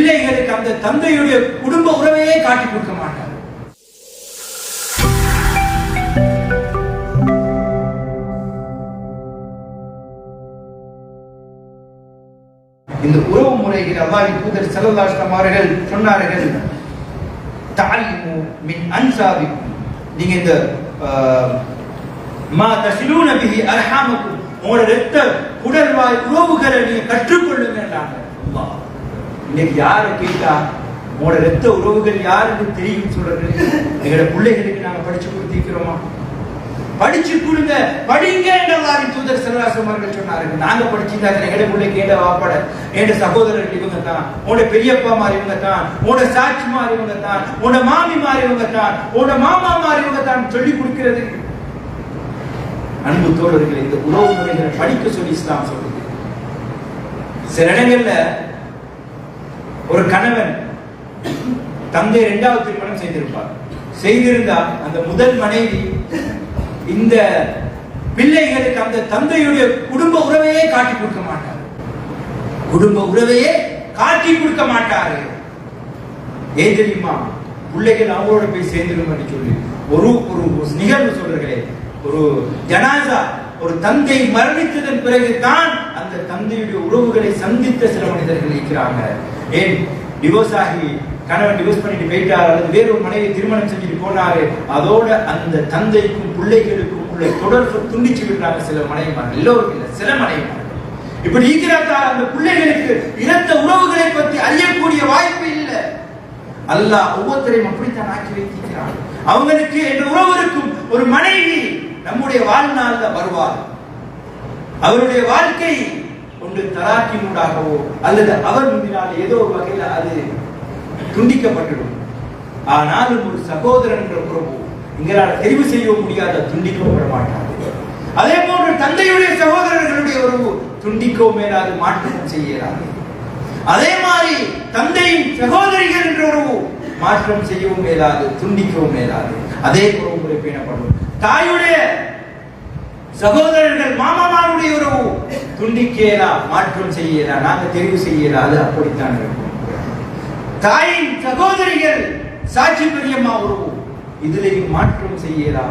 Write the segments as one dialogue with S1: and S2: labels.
S1: பிள்ளைகளுக்கு அந்த தந்தையுடைய குடும்ப உறவையே காட்டி கொடுக்க மாட்டார். இந்த உறவு முறைகள் அல்லாஹ்வின் தூதர் ஸல்லல்லாஹு அலைஹி வஸல்லம் அவர்கள் சொன்னார்கள், தஅல்லிமு மின் அன்சாபிக்கும், நீங்க இந்த மா தஸிலூன பிஹி அர்ஹாமக்கும், உங்களோட இரத்த குடல்வாய் உறவுகளை நீங்க கற்றுக்கொள்ளுங்க என்றாங்க. அல்லாஹ் இன்னைக்கு யாரை கேட்டா உங்களோட இரத்த உறவுகள் யாருக்கு தெரியும் சொல்றது? எங்களோட பிள்ளைகளுக்கு நாங்க படிச்சு கொடுத்திருக்கிறோமா? படிச்சு கொடுங்க, படிங்க என்று அல்லாஹ்வின் தூதர் ஸல்லல்லாஹு அலைஹி வஸல்லம் அவர்கள் சொன்னார்கள். நாங்க படிச்சிருந்தா எங்கட பிள்ளைக்கு ஏண்ட வாப்பட ஏண்ட சகோதரர்கள் இவங்க தான், உங்களோட பெரியப்பா மாதிரி இவங்க தான், உங்களோட சாட்சி மாதிரி இவங்க தான், உங்களோட மாமி மாதிரி இவங்க தான், உங்களோட மாமா மாதிரி இவங்க தான் சொல்லி கொடுக்கிறது. அன்பு தோழர்களே, இந்த உறவு முறைகளை படிக்க சொல்லி இஸ்லாம் சொல்லுது. சில இடங்கள்ல ஒரு கணவன் தந்தை இரண்டாவது திருமணம் செய்திருப்பார். செய்திருந்தா அந்த முதல் மனைவி இந்த பிள்ளைகளுக்கு அந்த தந்தையுடைய குடும்ப உறவையே காட்டி கொடுக்க மாட்டார். குடும்ப உறவையே காட்டி கொடுக்க மாட்டாரு. ஏன் தெரியுமா? பிள்ளைகள் அவங்களோட போய் சேர்ந்துடும் சொல்லி ஒரு நிகழ்வு சொல்றீங்களே, ஒரு ஜனாசா, ஒரு தந்தை மரணித்ததன் பிறகுதான் அந்த தந்தையுடைய உறவுகளை சந்தித்த சில மனிதர்கள் இருக்கிறாங்க. ஏன் டிவோர்ஸ் ஆகி கணவன் டிவோர்ஸ் பண்ணிட்டு போயிட்டார், அல்லது வேறொரு மனைவி திருமணம் செஞ்சுட்டு போனாரு, அதோட அந்த தந்தைக்கும் பிள்ளைகளுக்கும் உள்ள தொடர்பு துண்டிச்சு விடுறாங்க சில மனைவிமார்கள். எல்லோருக்கும் இல்ல, சில மனைவிமார்கள் இப்படி இருக்கிறார்கள். அந்த பிள்ளைகளுக்கு இரத்த உறவுகளை பற்றி அறியக்கூடிய வாய்ப்பு இல்லை. அல்லாஹ் ஒவ்வொருத்தரையும் அப்படித்தான் ஆக்கி வைத்திருக்கிறான். அவங்களுக்கு என்ற உறவு இருக்கும். ஒரு மனைவி நம்முடைய வாழ்நாள்ல வருவார், அவருடைய வாழ்க்கை ஒன்று தலாக்கினூடாகவோ அல்லது அவர் முந்தினால் ஏதோ ஒரு வகையில் அது துண்டிக்கப்பட்டுடும். ஆனாலும் ஒரு சகோதரன் என்ற உறவு எங்களால் தெரிவு செய்ய முடியாத துண்டிக்கப்பட மாட்டாது. அதே போன்று தந்தையுடைய சகோதரர்களுடைய உறவு துண்டிக்கவும் மேலாது, மாற்றமும் செய்யலாது. அதே மாதிரி தந்தையின் சகோதரிகள் என்ற உறவு மாற்றம் செய்யவும் மேலாது, துண்டிக்கவும் மேலாது. அதே உறவு முறை பேணப்படும். தாயுடைய சகோதரர்கள் மாமாமாருடைய உறவு துண்டிக்கலா, மாற்றம் செய்யலா, நாங்க தெரிவு செய்யலா, அது அப்படித்தான் இருக்கும். தாயின் சகோதரிகள் சாட்சி பெரியம்மா உறவு, இதிலேயும் மாற்றம் செய்யலா.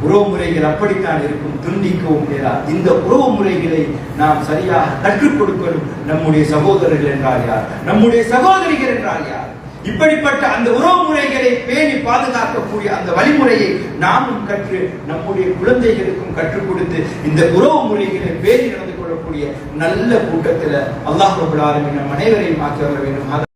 S1: உறவு முறைகள் அப்படித்தான் இருக்கும், துண்டிக்கவும் மேலா. இந்த உறவு முறைகளை நாம் சரியாக கற்றுக் கொடுக்கணும். நம்முடைய சகோதரர்கள் என்றால் யார், நம்முடைய சகோதரிகள் என்றால் யார், இப்படிப்பட்ட அந்த உறவு முறைகளை பேணி பாதுகாக்கக்கூடிய அந்த வழிமுறையை நாமும் கற்று நம்முடைய குழந்தைகளுக்கும் கற்றுக் கொடுத்து இந்த உறவு முறைகளை பேணி நடந்து கொள்ளக்கூடிய நல்ல கூட்டத்தில் அல்லாஹ் ரப்பல் ஆலமீன் நம் அனைவரையும் ஆக்கி வர வேண்டும்.